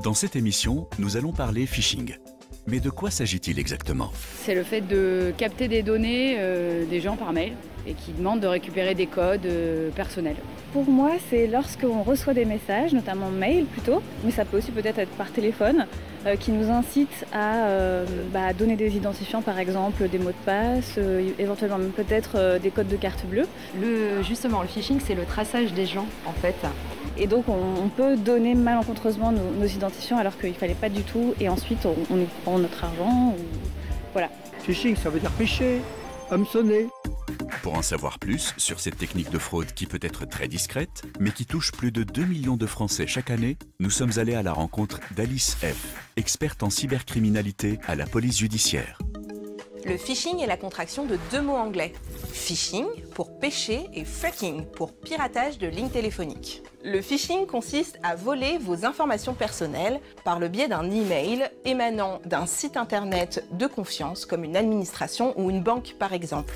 Dans cette émission, nous allons parler phishing. Mais de quoi s'agit-il exactement? C'est le fait de capter des données des gens par mail et qui demandent de récupérer des codes personnels. Pour moi, c'est lorsqu'on reçoit des messages, notamment mail plutôt, mais ça peut aussi peut-être être par téléphone, qui nous incitent à donner des identifiants, par exemple des mots de passe, éventuellement même peut-être des codes de carte bleue. Justement, le phishing, c'est le traçage des gens en fait. Et donc on peut donner malencontreusement nos identifiants alors qu'il ne fallait pas du tout, et ensuite on nous prend notre argent. Voilà. Phishing, ça veut dire péché, hameçonner. Pour en savoir plus sur cette technique de fraude qui peut être très discrète, mais qui touche plus de 2 millions de Français chaque année, nous sommes allés à la rencontre d'Alice F., experte en cybercriminalité à la police judiciaire. Le phishing est la contraction de deux mots anglais. Phishing pour péché et fucking pour piratage de lignes téléphoniques. Le phishing consiste à voler vos informations personnelles par le biais d'un email émanant d'un site internet de confiance comme une administration ou une banque par exemple.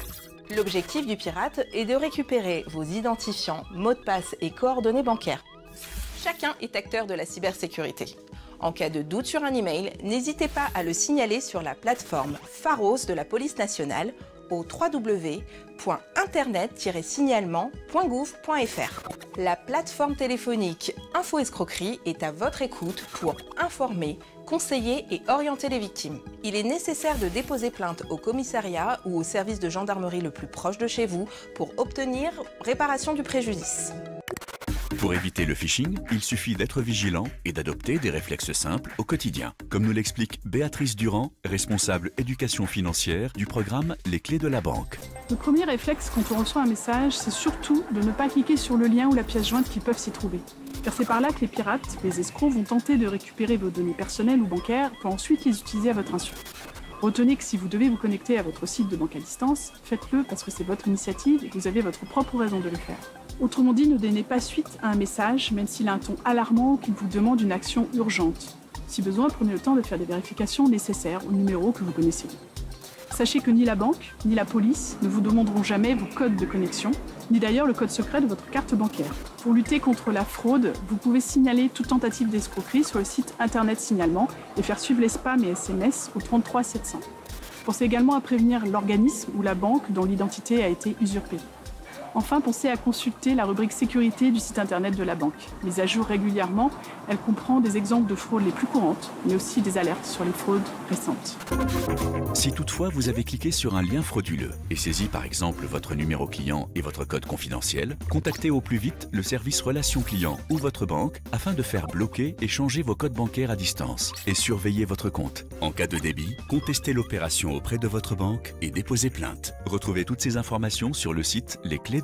L'objectif du pirate est de récupérer vos identifiants, mots de passe et coordonnées bancaires. Chacun est acteur de la cybersécurité. En cas de doute sur un email, n'hésitez pas à le signaler sur la plateforme Pharos de la police nationale au www.internet-signalement.gouv.fr. La plateforme téléphonique Info Escroquerie est à votre écoute pour informer, conseiller et orienter les victimes. Il est nécessaire de déposer plainte au commissariat ou au service de gendarmerie le plus proche de chez vous pour obtenir réparation du préjudice. Pour éviter le phishing, il suffit d'être vigilant et d'adopter des réflexes simples au quotidien, comme nous l'explique Béatrice Durand, responsable éducation financière du programme Les Clés de la Banque. Le premier réflexe quand on reçoit un message, c'est surtout de ne pas cliquer sur le lien ou la pièce jointe qui peuvent s'y trouver. Car c'est par là que les pirates, les escrocs, vont tenter de récupérer vos données personnelles ou bancaires pour ensuite les utiliser à votre insu. Retenez que si vous devez vous connecter à votre site de banque à distance, faites-le parce que c'est votre initiative et que vous avez votre propre raison de le faire. Autrement dit, ne donnez pas suite à un message, même s'il a un ton alarmant ou qu'il vous demande une action urgente. Si besoin, prenez le temps de faire des vérifications nécessaires au numéro que vous connaissez. Sachez que ni la banque, ni la police ne vous demanderont jamais vos codes de connexion, ni d'ailleurs le code secret de votre carte bancaire. Pour lutter contre la fraude, vous pouvez signaler toute tentative d'escroquerie sur le site internet signalement et faire suivre les spams et SMS au 33 700. Pensez également à prévenir l'organisme ou la banque dont l'identité a été usurpée. Enfin, pensez à consulter la rubrique sécurité du site internet de la banque. Mise à jour régulièrement, elle comprend des exemples de fraudes les plus courantes, mais aussi des alertes sur les fraudes récentes. Si toutefois vous avez cliqué sur un lien frauduleux et saisi par exemple votre numéro client et votre code confidentiel, contactez au plus vite le service relations clients ou votre banque afin de faire bloquer et changer vos codes bancaires à distance et surveiller votre compte. En cas de débit, contestez l'opération auprès de votre banque et déposez plainte. Retrouvez toutes ces informations sur le site lesclesdelabanque.com.